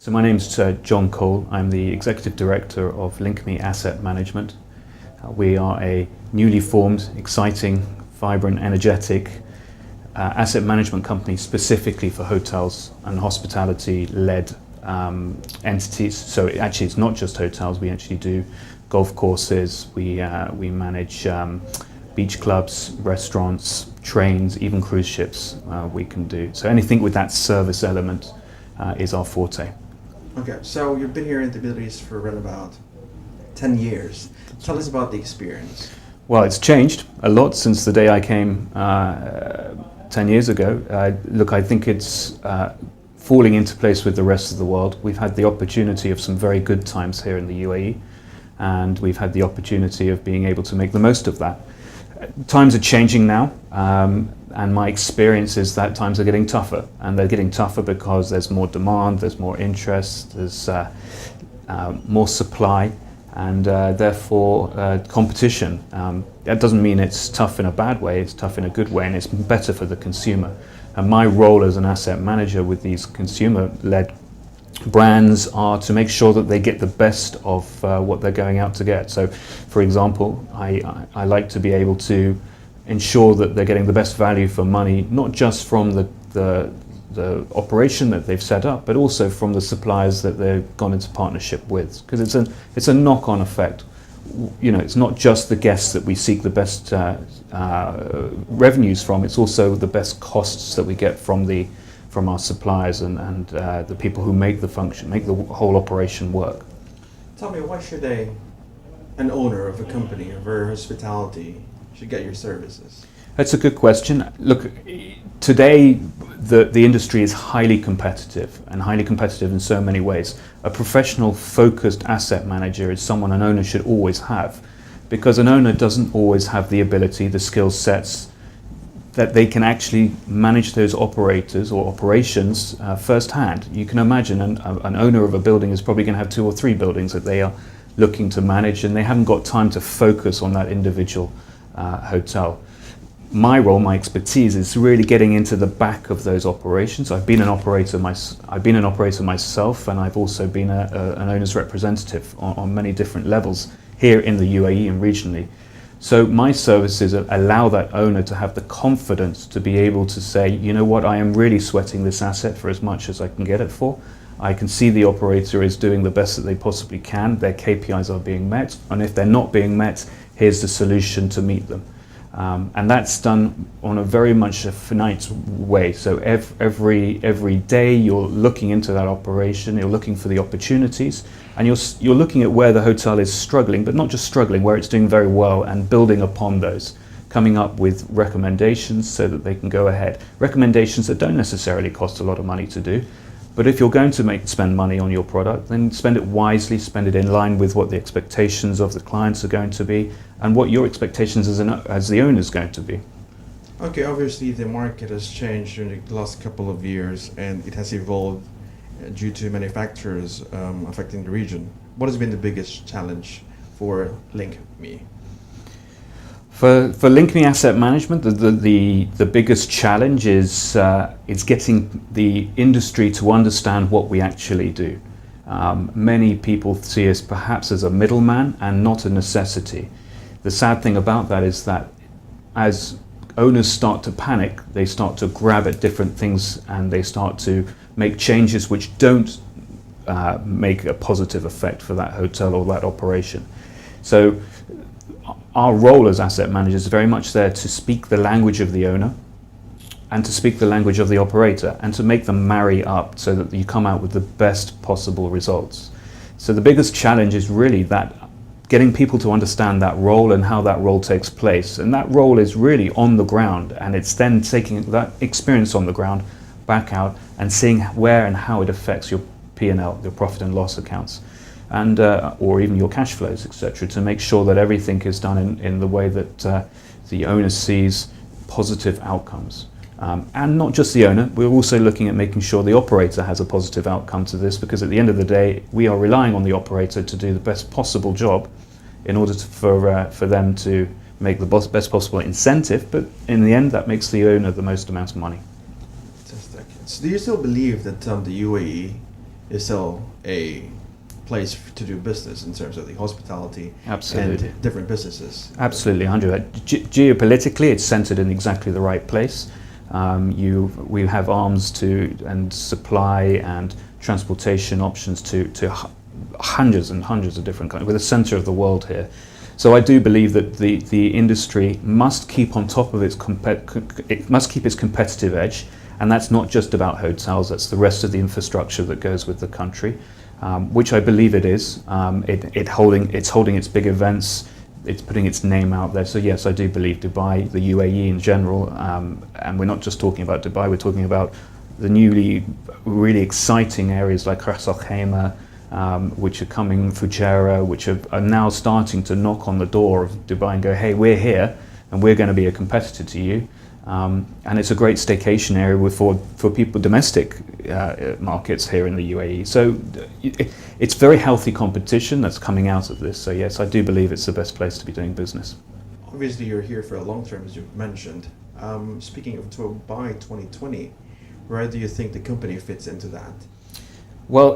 So my name's John Cole. I'm the Executive Director of LinkMe Asset Management. We are a newly formed, exciting, vibrant, energetic asset management company specifically for hotels and hospitality-led entities. So actually it's not just hotels, we actually do golf courses, we manage beach clubs, restaurants, trains, even cruise ships we can do. So anything with that service element is our forte. Okay, so you've been here in the Middle East for around about 10 years. Tell us about the experience. Well, it's changed a lot since the day I came 10 years ago. Look, I think it's falling into place with the rest of the world. We've had the opportunity of some very good times here in the UAE, and we've had the opportunity of being able to make the most of that. Times are changing now, and my experience is that times are getting tougher, and they're getting tougher because there's more demand, there's more interest, there's more supply, and therefore competition. That doesn't mean it's tough in a bad way, it's tough in a good way, and it's better for the consumer. And my role as an asset manager with these consumer-led brands are to make sure that they get the best of what they're going out to get. So, for example, I like to be able to ensure that they're getting the best value for money, not just from the operation that they've set up, but also from the suppliers that they've gone into partnership with, because it's a knock-on effect. You know, it's not just the guests that we seek the best revenues from, it's also the best costs that we get from our suppliers and the people who make the whole operation work. Tell me, why should an owner of a company of hospitality should get your services? That's a good question. Look, today the industry is highly competitive, and highly competitive in so many ways. A professional focused asset manager is someone an owner should always have, because an owner doesn't always have the ability, the skill sets, that they can actually manage those operators or operations firsthand. You can imagine an owner of a building is probably going to have 2 or 3 buildings that they are looking to manage, and they haven't got time to focus on that individual hotel. My role, my expertise, is really getting into the back of those operations. I've been an operator myself, and I've also been an owner's representative on many different levels here in the UAE and regionally. So my services allow that owner to have the confidence to be able to say, you know what, I am really sweating this asset for as much as I can get it for. I can see the operator is doing the best that they possibly can. Their KPIs are being met, and if they're not being met, here's the solution to meet them. And that's done on a very much a finite way. So every day you're looking into that operation, you're looking for the opportunities, and you're looking at where the hotel is struggling, but not just struggling, where it's doing very well, and building upon those, coming up with recommendations so that they can go ahead. Recommendations that don't necessarily cost a lot of money to do, but if you're going to spend money on your product, then spend it wisely, spend it in line with what the expectations of the clients are going to be, and what your expectations as the owner is going to be. Okay, obviously the market has changed during the last couple of years, and it has evolved due to many factors affecting the region. What has been the biggest challenge for LinkMe? For LinkMe Asset Management, the biggest challenge is getting the industry to understand what we actually do. Many people see us perhaps as a middleman and not a necessity. The sad thing about that is that as owners start to panic, they start to grab at different things, and they start to make changes which don't make a positive effect for that hotel or that operation. So our role as asset managers is very much there to speak the language of the owner and to speak the language of the operator, and to make them marry up so that you come out with the best possible results. So the biggest challenge is really that getting people to understand that role and how that role takes place. And that role is really on the ground, and it's then taking that experience on the ground back out and seeing where and how it affects your P&L, your profit and loss accounts, and or even your cash flows, etc., to make sure that everything is done in the way that the owner sees positive outcomes. And not just the owner, we're also looking at making sure the operator has a positive outcome to this, because at the end of the day, we are relying on the operator to do the best possible job in order for them to make the best possible incentive, but in the end, that makes the owner the most amount of money. Fantastic. So do you still believe that the UAE is still a place to do business in terms of the hospitality Absolutely. and different businesses. Absolutely, 100. Geopolitically, it's centered in exactly the right place. We have arms to and supply and transportation options to hundreds and hundreds of different countries. We're the center of the world here. So I do believe that the industry must keep on top of it must keep its competitive edge, and that's not just about hotels, that's the rest of the infrastructure that goes with the country, which I believe it is. It's holding its big events, it's putting its name out there. So yes, I do believe Dubai, the UAE in general, and we're not just talking about Dubai, we're talking about the newly really exciting areas like Ras Al Khaimah, which are coming, Fujairah, which are now starting to knock on the door of Dubai and go, hey, we're here and we're going to be a competitor to you. And it's a great staycation area for people, domestic markets here in the UAE. So it's very healthy competition that's coming out of this. So yes, I do believe it's the best place to be doing business. Obviously, you're here for a long term, as you've mentioned. Speaking of Dubai 2020, where do you think the company fits into that? Well,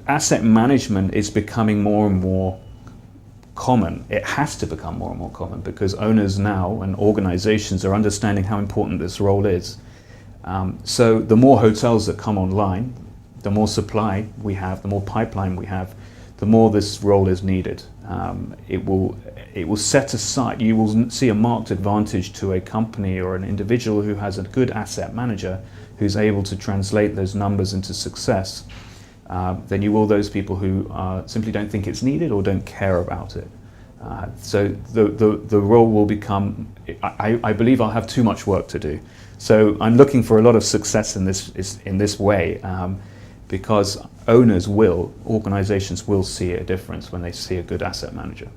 asset management is becoming more and more common. It has to become more and more common because owners now and organizations are understanding how important this role is. So the more hotels that come online, the more supply we have, the more pipeline we have, the more this role is needed. It will set aside, you will see a marked advantage to a company or an individual who has a good asset manager who's able to translate those numbers into success, than you will those people who simply don't think it's needed or don't care about it. So the role will become, I believe I'll have too much work to do. So I'm looking for a lot of success in this way, because organizations will see a difference when they see a good asset manager.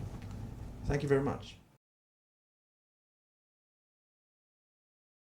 Thank you very much.